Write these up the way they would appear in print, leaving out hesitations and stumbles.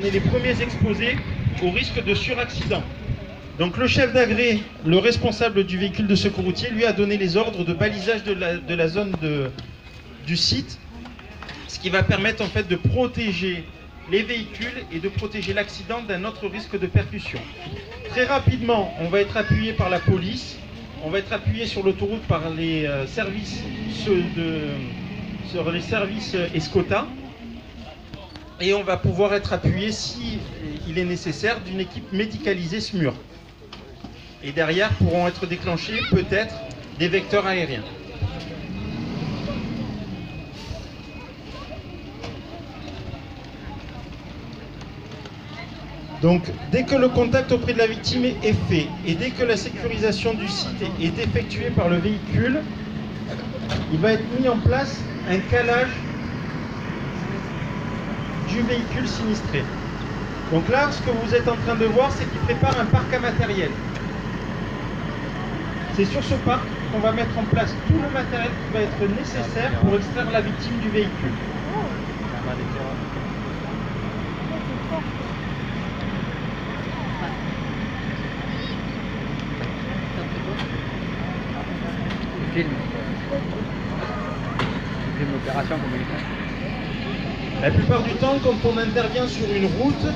on est les premiers exposés au risque de suraccident. Donc le chef d'agré, le responsable du véhicule de secours routier, lui a donné les ordres de balisage de la zone du site, ce qui va permettre en fait de protéger les véhicules et de protéger l'accident d'un autre risque de percussion. Très rapidement, on va être appuyé par la police, on va être appuyé sur l'autoroute par les services sur les services Escota, et on va pouvoir être appuyé, si il est nécessaire, d'une équipe médicalisée SMUR. Et derrière pourront être déclenchés peut-être des vecteurs aériens. Donc, dès que le contact auprès de la victime est fait et dès que la sécurisation du site est effectuée par le véhicule, il va être mis en place un calage du véhicule sinistré. Donc là, ce que vous êtes en train de voir, c'est qu'il prépare un parc à matériel. C'est sur ce parc qu'on va mettre en place tout le matériel qui va être nécessaire pour extraire la victime du véhicule. L'opération comme il fait. La plupart du temps, quand on intervient sur une route,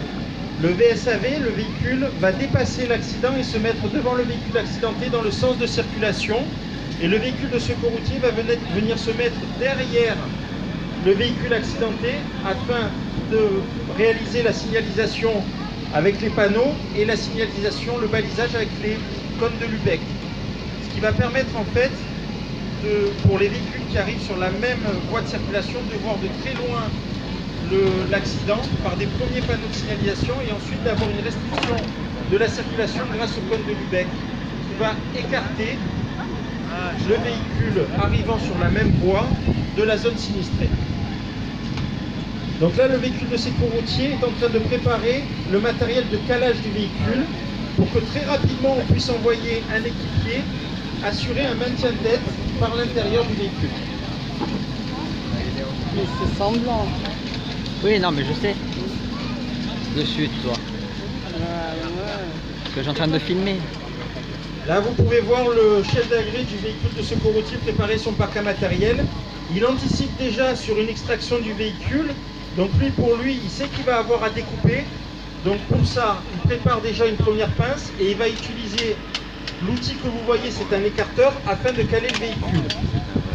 le VSAV, le véhicule, va dépasser l'accident et se mettre devant le véhicule accidenté dans le sens de circulation. Et le véhicule de secours routier va venir se mettre derrière le véhicule accidenté afin de réaliser la signalisation avec les panneaux et la signalisation, le balisage avec les cônes de Lubeck. Ce qui va permettre en fait, pour les véhicules qui arrivent sur la même voie de circulation, de voir de très loin l'accident par des premiers panneaux de signalisation et ensuite d'avoir une restriction de la circulation grâce au cône de Lubeck qui va écarter le véhicule arrivant sur la même voie de la zone sinistrée. Donc là, le véhicule de secours routier est en train de préparer le matériel de calage du véhicule pour que très rapidement on puisse envoyer un équipier assurer un maintien de tête par l'intérieur du véhicule. Mais c'est semblant. Oui, non, mais je sais. Dessus, toi. Ouais. Parce que j'ai en train de filmer. Là, vous pouvez voir le chef d'agré du véhicule de secours routier préparer son parc à matériel. Il anticipe déjà sur une extraction du véhicule. Donc lui, pour lui, il sait qu'il va avoir à découper. Donc pour ça, il prépare déjà une première pince et il va utiliser l'outil que vous voyez, c'est un écarteur afin de caler le véhicule.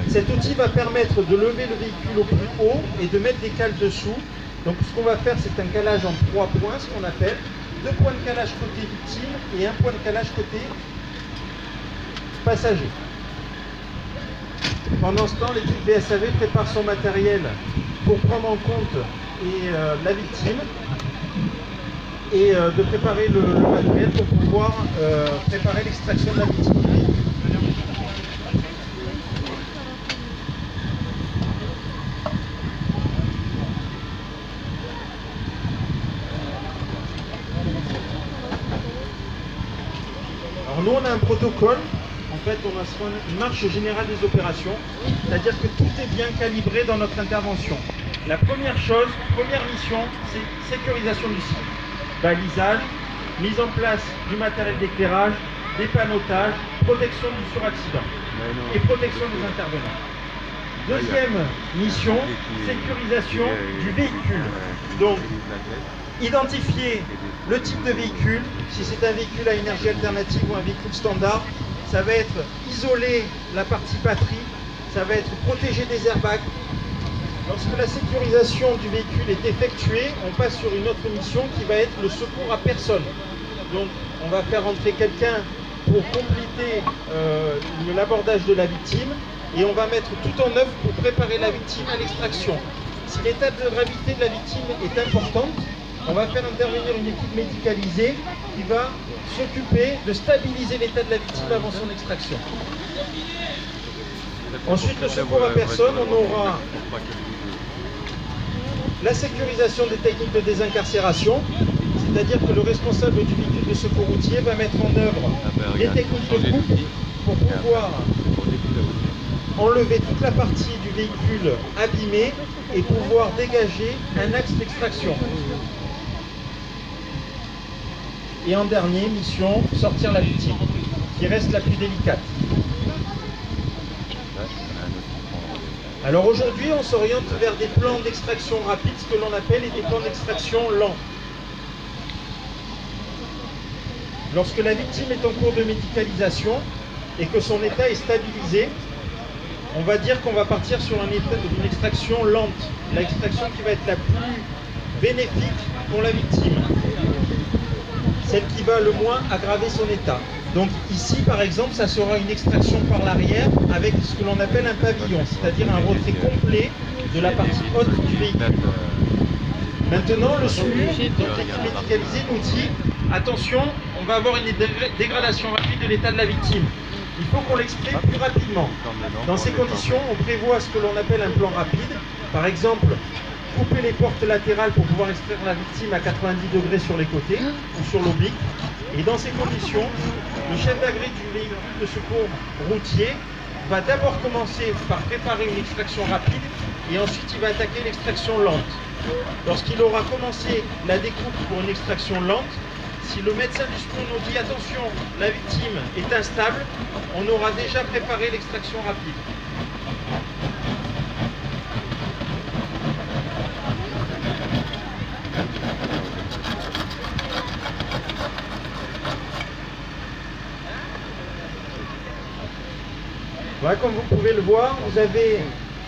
Cet outil va permettre de lever le véhicule au plus haut et de mettre des cales dessous. Donc ce qu'on va faire, c'est un calage en 3 points, ce qu'on appelle 2 points de calage côté victime et 1 point de calage côté passager. Pendant ce temps, l'équipe VSAV prépare son matériel pour prendre en compte la victime et de préparer le matériel pour pouvoir préparer l'extraction de la victime. Alors nous, on a un protocole. En fait, on a une marche générale des opérations, c'est-à-dire que tout est bien calibré dans notre intervention. La première chose, première mission, c'est sécurisation du site. Balisage, mise en place du matériel d'éclairage, dépanotage, protection du suraccident et protection des intervenants. Deuxième mission, sécurisation du véhicule. Donc, identifier le type de véhicule, si c'est un véhicule à énergie alternative ou un véhicule standard, ça va être isoler la partie batterie, ça va être protéger des airbags. Lorsque la sécurisation du véhicule est effectuée, on passe sur une autre mission qui va être le secours à personne. Donc on va faire entrer quelqu'un pour compléter l'abordage de la victime et on va mettre tout en œuvre pour préparer la victime à l'extraction. Si l'état de gravité de la victime est importante, on va faire intervenir une équipe médicalisée qui va s'occuper de stabiliser l'état de la victime avant son extraction. Ensuite, le secours à personne, on aura la sécurisation des techniques de désincarcération, c'est-à-dire que le responsable du véhicule de secours routier va mettre en œuvre des techniques de coupe pour pouvoir enlever toute la partie du véhicule abîmée et pouvoir dégager un axe d'extraction. Et en dernier, mission, sortir la victime, qui reste la plus délicate. Alors aujourd'hui, on s'oriente vers des plans d'extraction rapide, ce que l'on appelle des plans d'extraction lents. Lorsque la victime est en cours de médicalisation et que son état est stabilisé, on va dire qu'on va partir sur une extraction lente, l'extraction qui va être la plus bénéfique pour la victime, celle qui va le moins aggraver son état. Donc ici par exemple, ça sera une extraction par l'arrière avec ce que l'on appelle un pavillon, c'est-à-dire un retrait complet de la partie haute du véhicule. Maintenant, le SMUR, donc l'équipe médicalisée, nous dit attention, on va avoir une dégradation rapide de l'état de la victime. Il faut qu'on l'exprime plus rapidement. Dans ces conditions, on prévoit ce que l'on appelle un plan rapide. Par exemple, couper les portes latérales pour pouvoir extraire la victime à 90 degrés sur les côtés ou sur l'oblique. Et dans ces conditions, le chef d'agré du véhicule de secours routier va d'abord commencer par préparer une extraction rapide et ensuite il va attaquer l'extraction lente. Lorsqu'il aura commencé la découpe pour une extraction lente, si le médecin du secours nous dit attention, la victime est instable, on aura déjà préparé l'extraction rapide. Voilà, comme vous pouvez le voir,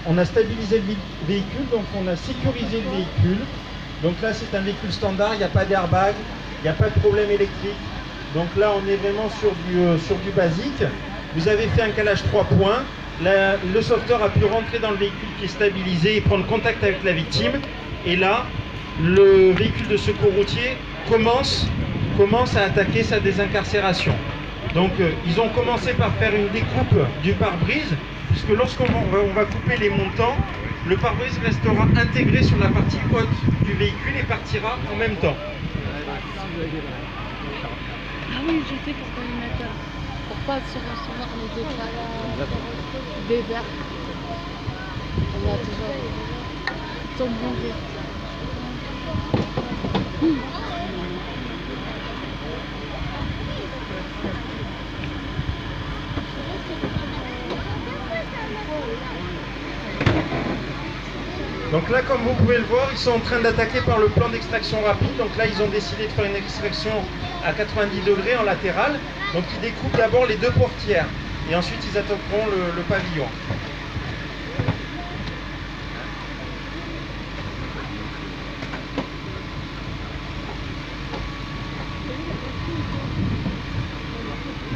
on a stabilisé le véhicule, donc on a sécurisé le véhicule. Donc là c'est un véhicule standard, il n'y a pas d'airbag, il n'y a pas de problème électrique. Donc là on est vraiment sur du basique. Vous avez fait un calage 3 points. Le sauveteur a pu rentrer dans le véhicule qui est stabilisé et prendre contact avec la victime. Et là, le véhicule de secours routier commence à attaquer sa désincarcération. Donc ils ont commencé par faire une découpe du pare-brise, puisque lorsqu'on va couper les montants, le pare-brise restera intégré sur la partie haute du véhicule et partira en même temps. Ah oui, je sais pourquoi ils mettent ça. Pour pas se recevoir les détails des verres. On va toujours tout bouger. Donc là, comme vous pouvez le voir, ils sont en train d'attaquer par le plan d'extraction rapide. Donc là, ils ont décidé de faire une extraction à 90 degrés en latéral. Donc ils découpent d'abord les deux portières et ensuite ils attaqueront le pavillon.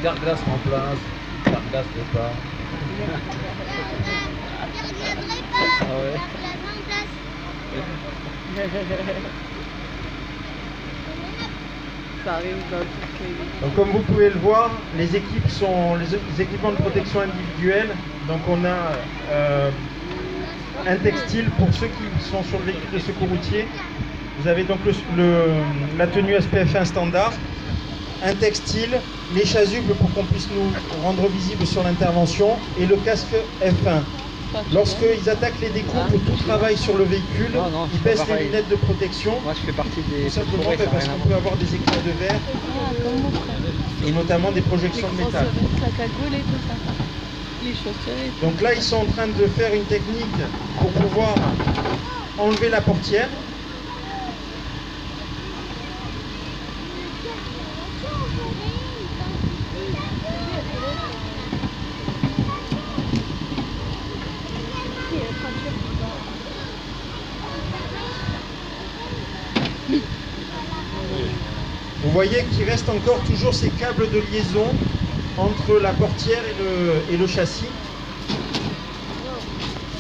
Carglass en place, Carglass départ. Ah ouais. Ça arrive dans toutes les... Donc comme vous pouvez le voir, les équipes sont les équipements de protection individuelle. Donc on a un textile pour ceux qui sont sur le véhicule de secours routier. Vous avez donc la tenue SPF1 standard, un textile, les chasubles pour qu'on puisse nous rendre visibles sur l'intervention et le casque F1. Lorsqu'ils attaquent les découpes, tout travail sur le véhicule, ils baissent les lunettes de protection. Moi je fais partie des... Tout simplement parce qu'on peut avoir des éclats de verre et notamment des projections de métal. La cagoule et tout ça. Les chaussures et tout. Donc là, ils sont en train de faire une technique pour pouvoir enlever la portière. Vous voyez qu'il reste encore toujours ces câbles de liaison entre la portière et le châssis.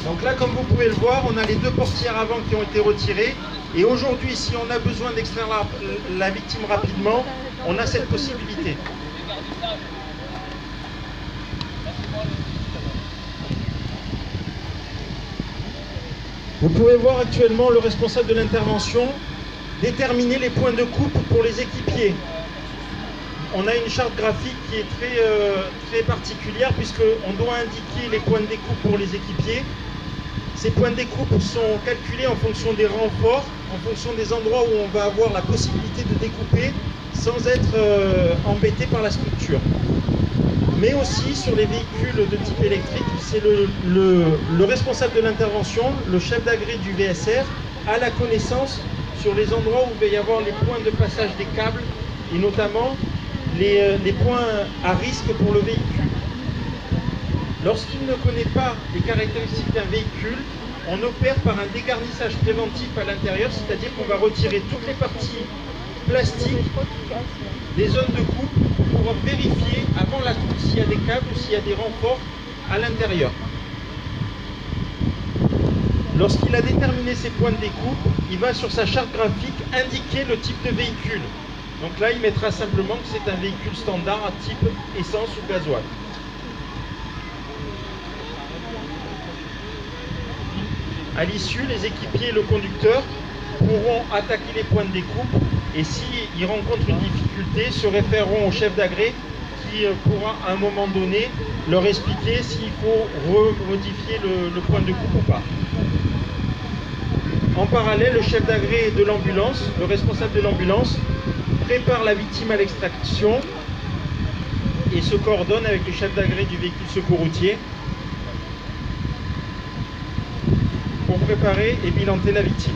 Donc là, comme vous pouvez le voir, on a les deux portières avant qui ont été retirées. Et aujourd'hui, si on a besoin d'extraire la victime rapidement, on a cette possibilité. Vous pouvez voir actuellement le responsable de l'intervention déterminer les points de coupe pour les équipiers. On a une charte graphique qui est très particulière puisqu'on doit indiquer les points de découpe pour les équipiers. Ces points de découpe sont calculés en fonction des renforts, en fonction des endroits où on va avoir la possibilité de découper. sans être embêté par la structure. Mais aussi sur les véhicules de type électrique, c'est le responsable de l'intervention, le chef d'agré du VSR, a la connaissance sur les endroits où il va y avoir les points de passage des câbles et notamment les points à risque pour le véhicule. Lorsqu'il ne connaît pas les caractéristiques d'un véhicule, on opère par un dégarnissage préventif à l'intérieur, c'est-à-dire qu'on va retirer toutes les parties plastiques des zones de coupe pour vérifier avant la coupe s'il y a des câbles ou s'il y a des renforts à l'intérieur. Lorsqu'il a déterminé ses points de découpe, il va sur sa charte graphique indiquer le type de véhicule. Donc là, il mettra simplement que c'est un véhicule standard à type essence ou gasoil. À l'issue, les équipiers et le conducteur pourront attaquer les points de découpe et s'ils rencontrent une difficulté, se référeront au chef d'agré qui pourra à un moment donné leur expliquer s'il faut remodifier le point de coupe ou pas. En parallèle, le chef d'agré de l'ambulance, le responsable de l'ambulance, prépare la victime à l'extraction et se coordonne avec le chef d'agré du véhicule secours routier pour préparer et bilanter la victime.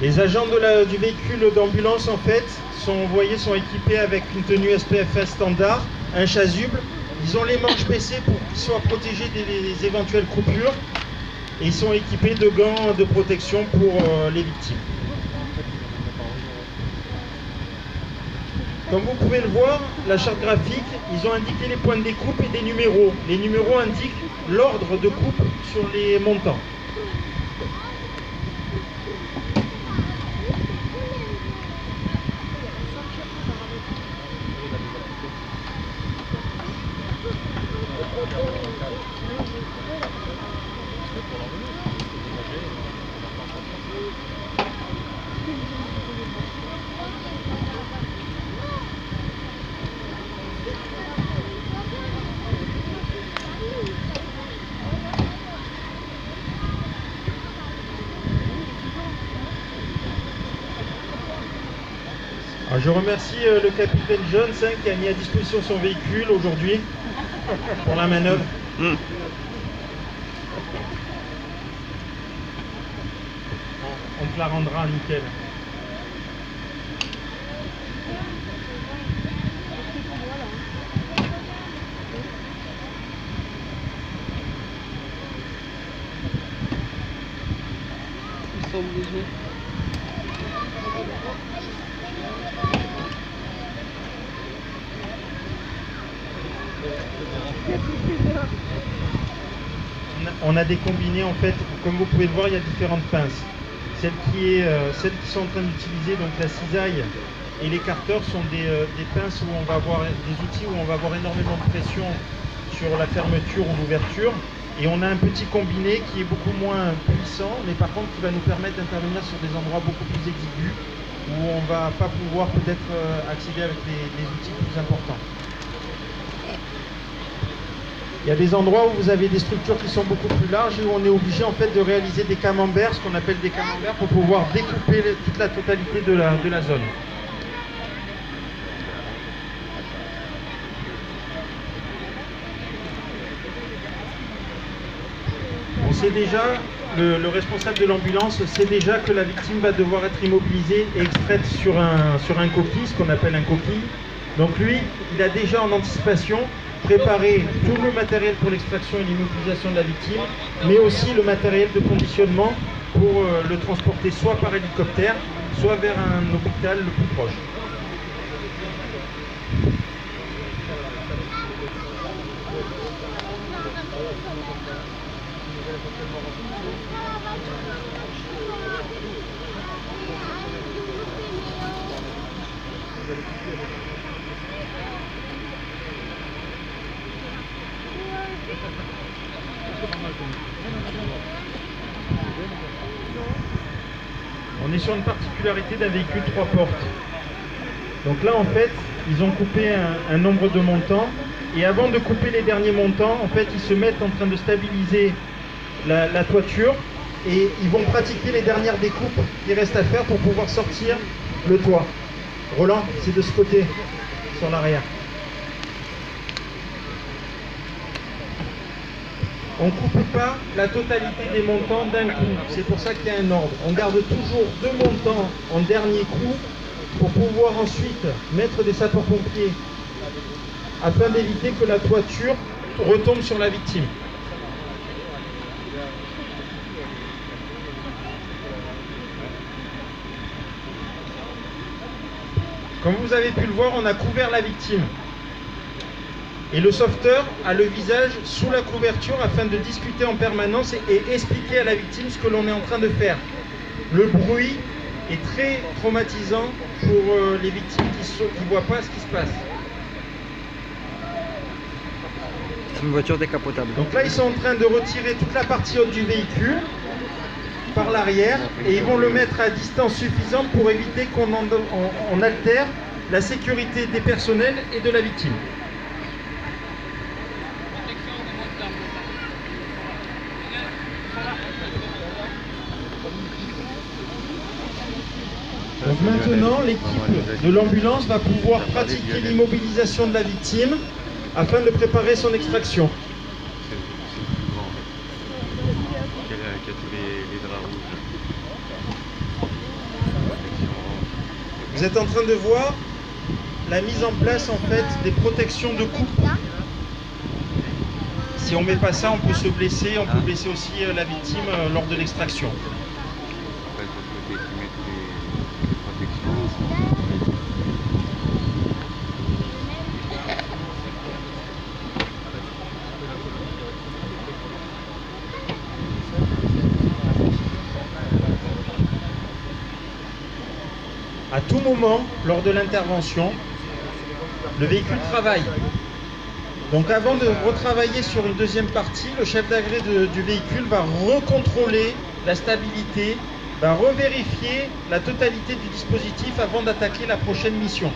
Les agents du véhicule d'ambulance en fait sont équipés avec une tenue SPFS standard, un chasuble. Ils ont les manches baissées pour qu'ils soient protégés des éventuelles coupures et ils sont équipés de gants de protection pour les victimes. Comme vous pouvez le voir, la charte graphique, ils ont indiqué les points de découpe et des numéros. Les numéros indiquent l'ordre de coupe sur les montants. Alors, je remercie le capitaine Jones qui a mis à disposition son véhicule aujourd'hui pour la manœuvre. On te la rendra nickel. Ils sont obligés. On a des combinés en fait, comme vous pouvez le voir, il y a différentes pinces. Celles qui sont en train d'utiliser donc la cisaille et l'écarteur sont des pinces où on va avoir des outils où on va avoir énormément de pression sur la fermeture ou l'ouverture. Et on a un petit combiné qui est beaucoup moins puissant, mais par contre qui va nous permettre d'intervenir sur des endroits beaucoup plus exigus où on ne va pas pouvoir peut-être accéder avec des outils plus importants. Il y a des endroits où vous avez des structures qui sont beaucoup plus larges et où on est obligé en fait de réaliser des camemberts, ce qu'on appelle des camemberts, pour pouvoir découper toute la totalité de la zone. On sait déjà, le responsable de l'ambulance sait déjà que la victime va devoir être immobilisée et extraite sur un coquille, ce qu'on appelle un coquille. Donc lui, il a déjà en anticipation préparé tout le matériel pour l'extraction et l'immobilisation de la victime, mais aussi le matériel de conditionnement pour le transporter soit par hélicoptère, soit vers un hôpital le plus proche. On est sur une particularité d'un véhicule 3 portes. Donc là, en fait, ils ont coupé un nombre de montants. Et avant de couper les derniers montants, en fait, ils se mettent en train de stabiliser la toiture. Et ils vont pratiquer les dernières découpes qui restent à faire pour pouvoir sortir le toit. Roland, c'est de ce côté, sur l'arrière. On ne coupe pas la totalité des montants d'un coup. C'est pour ça qu'il y a un ordre. On garde toujours 2 montants en dernier coup pour pouvoir ensuite mettre des sapeurs-pompiers afin d'éviter que la toiture retombe sur la victime. Comme vous avez pu le voir, on a couvert la victime. Et le sauveteur a le visage sous la couverture afin de discuter en permanence et expliquer à la victime ce que l'on est en train de faire. Le bruit est très traumatisant pour les victimes qui ne voient pas ce qui se passe. C'est une voiture décapotable. Donc là, ils sont en train de retirer toute la partie haute du véhicule par l'arrière et ils vont le mettre à distance suffisante pour éviter qu'on altère la sécurité des personnels et de la victime. Donc maintenant, l'équipe de l'ambulance va pouvoir pratiquer l'immobilisation de la victime afin de préparer son extraction. Qui a tous les draps rouges. Vous êtes en train de voir la mise en place en fait des protections de coupe. Si on ne met pas ça, on peut se blesser, on peut blesser aussi la victime lors de l'extraction. Après, de l'autre côté, tu mets les protections. À tout moment, lors de l'intervention, le véhicule travaille. Donc avant de retravailler sur une deuxième partie, le chef d'agré du véhicule va recontrôler la stabilité, va revérifier la totalité du dispositif avant d'attaquer la prochaine mission.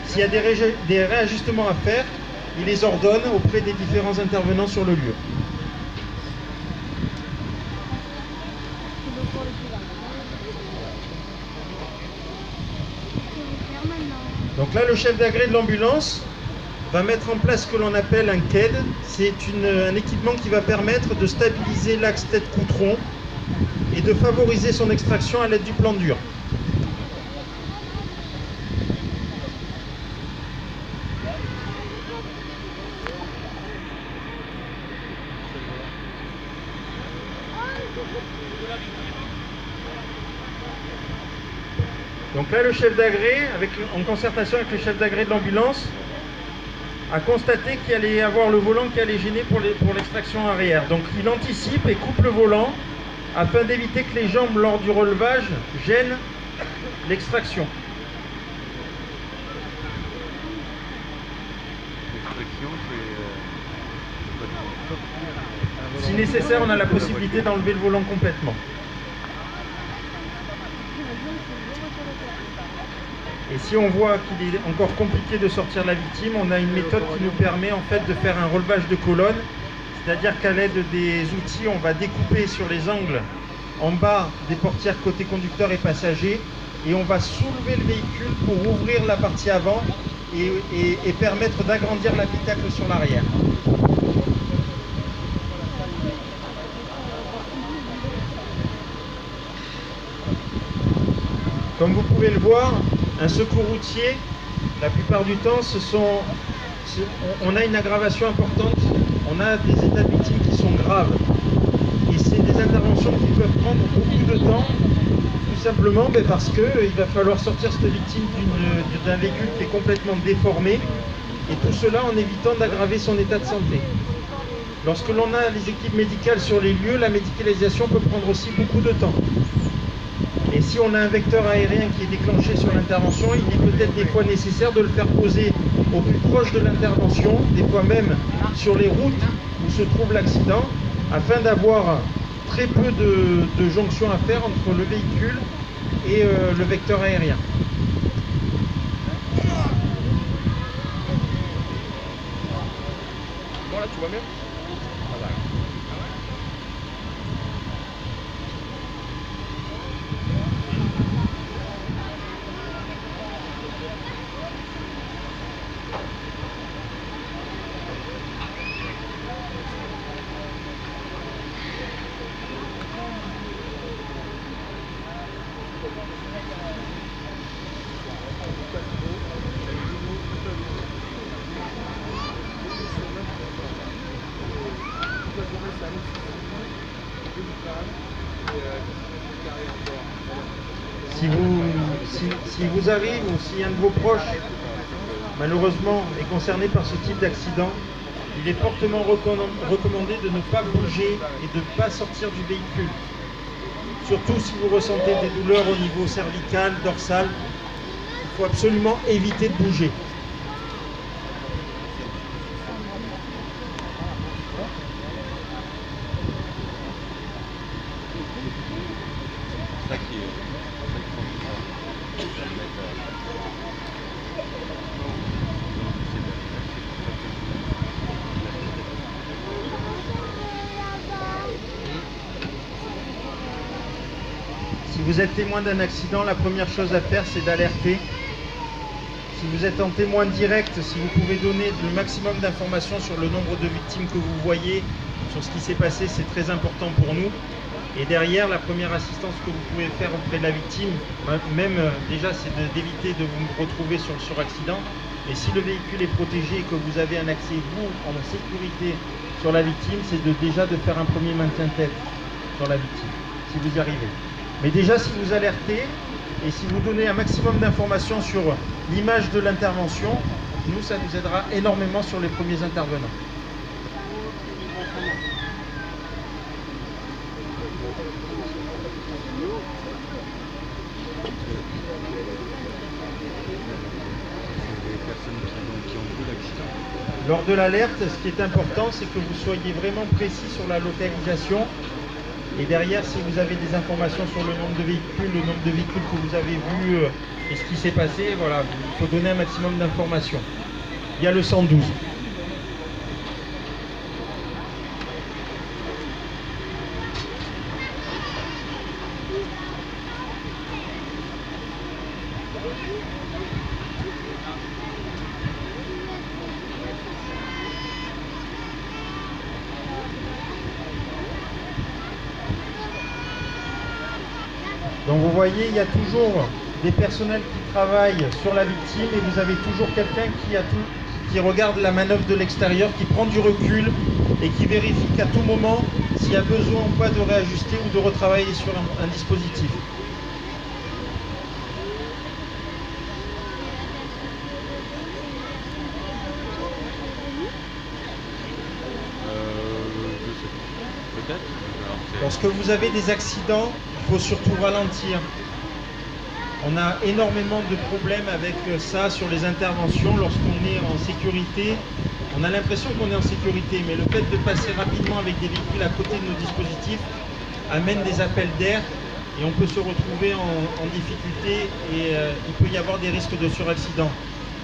S'il y a des réajustements à faire, il les ordonne auprès des différents intervenants sur le lieu. Donc là, le chef d'agré de l'ambulance va mettre en place ce que l'on appelle un KED. C'est un équipement qui va permettre de stabiliser l'axe tête-coutron et de favoriser son extraction à l'aide du plan dur. Donc là, le chef d'agré, en concertation avec le chef d'agré de l'ambulance, a constaté qu'il allait y avoir le volant qui allait gêner pour l'extraction arrière. Donc il anticipe et coupe le volant afin d'éviter que les jambes lors du relevage gênent l'extraction. L'extraction, c'est... Si nécessaire, on a la possibilité d'enlever le volant complètement. Et si on voit qu'il est encore compliqué de sortir la victime, on a une méthode qui nous permet en fait de faire un relevage de colonne. C'est-à-dire qu'à l'aide des outils, on va découper sur les angles en bas des portières côté conducteur et passager et on va soulever le véhicule pour ouvrir la partie avant et permettre d'agrandir l'habitacle sur l'arrière. Comme vous pouvez le voir, un secours routier, la plupart du temps, on a une aggravation importante, on a des états de victimes qui sont graves. Et c'est des interventions qui peuvent prendre beaucoup de temps, tout simplement parce qu'il va falloir sortir cette victime d'un véhicule qui est complètement déformé, et tout cela en évitant d'aggraver son état de santé. Lorsque l'on a les équipes médicales sur les lieux, la médicalisation peut prendre aussi beaucoup de temps. Et si on a un vecteur aérien qui est déclenché sur l'intervention, il est peut-être des fois nécessaire de le faire poser au plus proche de l'intervention, des fois même sur les routes où se trouve l'accident, afin d'avoir très peu de jonctions à faire entre le véhicule et le vecteur aérien. Bon là tu vois mieux? Si vous arrive ou si un de vos proches, malheureusement, est concerné par ce type d'accident, il est fortement recommandé de ne pas bouger et de ne pas sortir du véhicule. Surtout si vous ressentez des douleurs au niveau cervical, dorsal, il faut absolument éviter de bouger. Si vous êtes témoin d'un accident, la première chose à faire, c'est d'alerter. Si vous êtes en témoin direct, si vous pouvez donner le maximum d'informations sur le nombre de victimes que vous voyez, sur ce qui s'est passé, c'est très important pour nous. Et derrière, la première assistance que vous pouvez faire auprès de la victime, même déjà, c'est d'éviter de vous retrouver sur le suraccident. Et si le véhicule est protégé et que vous avez un accès, vous, en sécurité sur la victime, c'est déjà de faire un premier maintien de tête sur la victime, si vous y arrivez. Mais déjà, si vous alertez et si vous donnez un maximum d'informations sur l'image de l'intervention, nous, ça nous aidera énormément sur les premiers intervenants. Lors de l'alerte, ce qui est important, c'est que vous soyez vraiment précis sur la localisation. Et derrière, si vous avez des informations sur le nombre de véhicules, que vous avez vus et ce qui s'est passé, voilà, il faut donner un maximum d'informations. Il y a le 112. Donc vous voyez, il y a toujours des personnels qui travaillent sur la victime et vous avez toujours quelqu'un qui regarde la manœuvre de l'extérieur, qui prend du recul et qui vérifie qu'à tout moment, s'il y a besoin ou pas de réajuster ou de retravailler sur un dispositif. Peut-être. Lorsque vous avez des accidents, il faut surtout ralentir. On a énormément de problèmes avec ça sur les interventions. Lorsqu'on est en sécurité, on a l'impression qu'on est en sécurité, mais le fait de passer rapidement avec des véhicules à côté de nos dispositifs amène des appels d'air et on peut se retrouver en difficulté et il peut y avoir des risques de suraccident.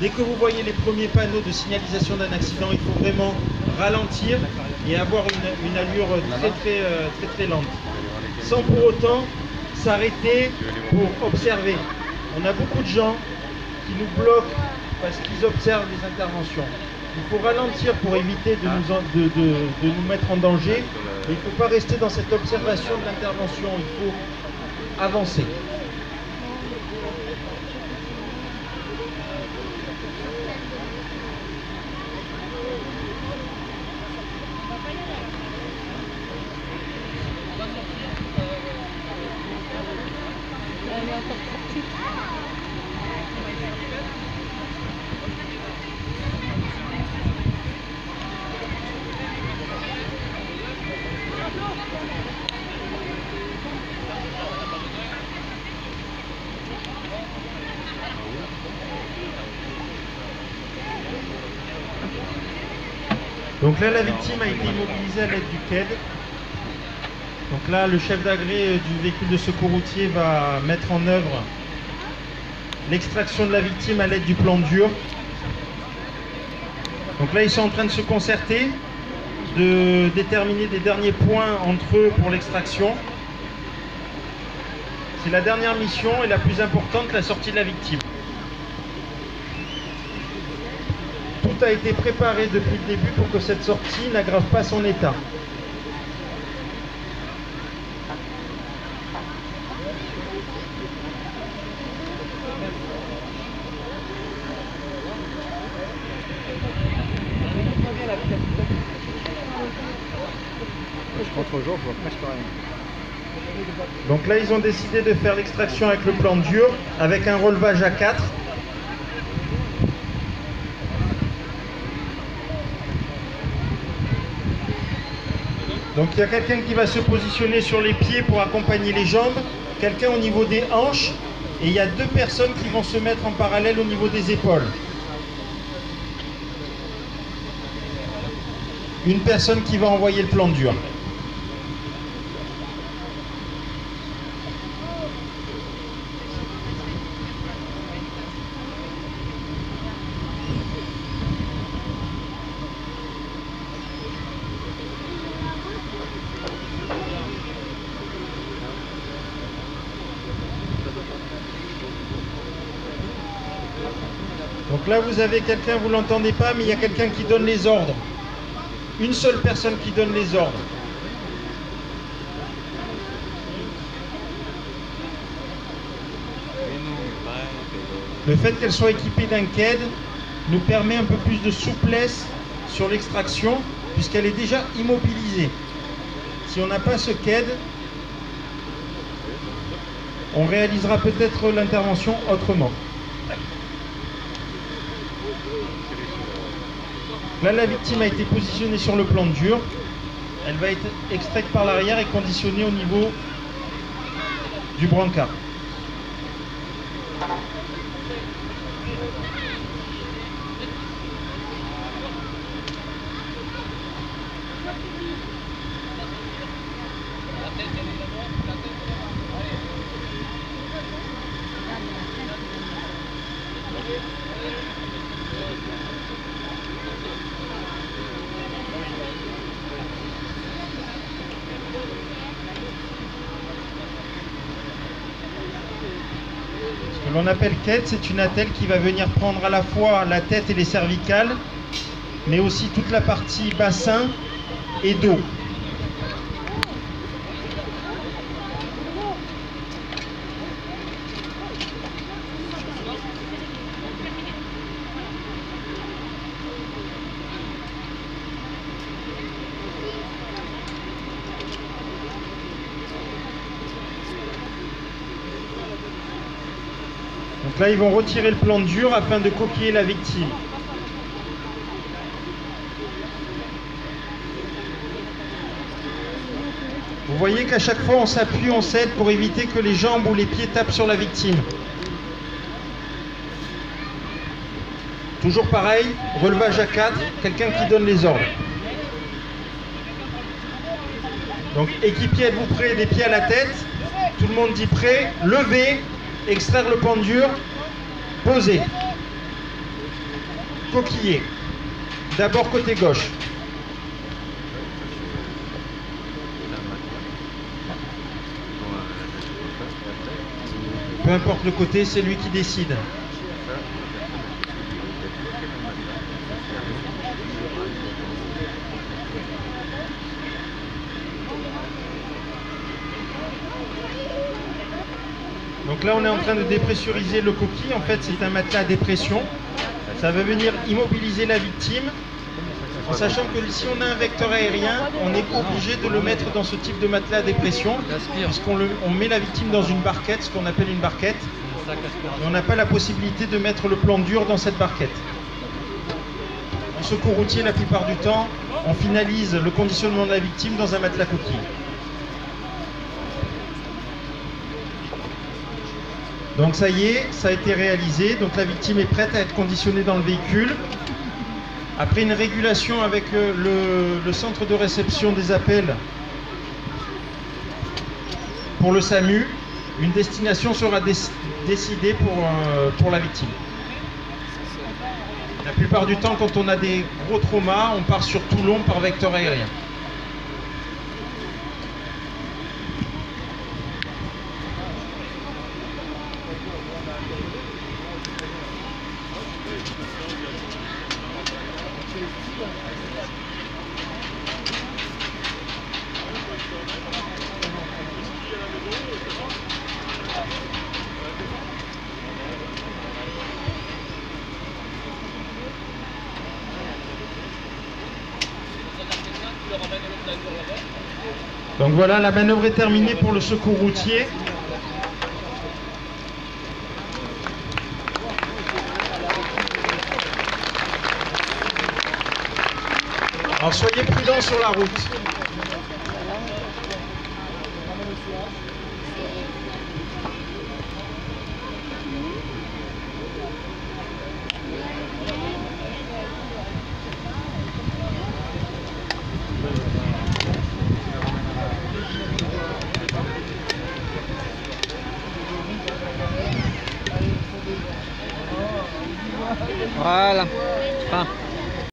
Dès que vous voyez les premiers panneaux de signalisation d'un accident, il faut vraiment ralentir et avoir une allure très lente, sans pour autant s'arrêter pour observer. On a beaucoup de gens qui nous bloquent parce qu'ils observent les interventions. Il faut ralentir pour éviter de nous mettre en danger. Il ne faut pas rester dans cette observation de l'intervention, il faut avancer. Elle est encore petite. Donc là, la victime a été immobilisée à l'aide du KED. Donc Donc là, le chef d'agré du véhicule de secours routier va mettre en œuvre l'extraction de la victime à l'aide du plan dur. Donc là, ils sont en train de se concerter, de déterminer des derniers points entre eux pour l'extraction. C'est la dernière mission et la plus importante, la sortie de la victime. Tout a été préparé depuis le début pour que cette sortie n'aggrave pas son état. Je rentre au jour, je vois presque rien. Donc là, ils ont décidé de faire l'extraction avec le plan dur, avec un relevage à 4. Donc il y a quelqu'un qui va se positionner sur les pieds pour accompagner les jambes, quelqu'un au niveau des hanches, et il y a 2 personnes qui vont se mettre en parallèle au niveau des épaules. Une personne qui va envoyer le plan dur. Donc là, vous avez quelqu'un, vous ne l'entendez pas, mais il y a quelqu'un qui donne les ordres. Une seule personne qui donne les ordres. Le fait qu'elle soit équipée d'un KED nous permet un peu plus de souplesse sur l'extraction, puisqu'elle est déjà immobilisée. Si on n'a pas ce KED, on réalisera peut-être l'intervention autrement. Là, la victime a été positionnée sur le plan dur. Elle va être extraite par l'arrière et conditionnée au niveau du brancard. Ce que l'on appelle KED, c'est une attelle qui va venir prendre à la fois la tête et les cervicales, mais aussi toute la partie bassin et dos. Donc là, ils vont retirer le plan dur afin de coquiller la victime. Vous voyez qu'à chaque fois, on s'appuie, on s'aide pour éviter que les jambes ou les pieds tapent sur la victime. Toujours pareil, relevage à 4, quelqu'un qui donne les ordres. Donc, équipier, êtes-vous prêt? Des pieds à la tête. Tout le monde dit prêt. Levez. Extraire le pan dur, poser, coquiller, d'abord côté gauche. Peu importe le côté, c'est lui qui décide. Donc là, on est en train de dépressuriser le coquille. En fait, c'est un matelas à dépression. Ça va venir immobiliser la victime, en sachant que si on a un vecteur aérien, on est obligé de le mettre dans ce type de matelas à dépression, puisqu'on met la victime dans une barquette, ce qu'on appelle une barquette, et on n'a pas la possibilité de mettre le plan dur dans cette barquette. En secours routier, la plupart du temps, on finalise le conditionnement de la victime dans un matelas coquille. Donc ça y est, ça a été réalisé. Donc la victime est prête à être conditionnée dans le véhicule. Après une régulation avec le centre de réception des appels, pour le SAMU, une destination sera décidée pour la victime. La plupart du temps, quand on a des gros traumas, on part sur Toulon par vecteur aérien. Donc voilà, la manœuvre est terminée pour le secours routier. Alors soyez prudents sur la route. Voilà. Fin.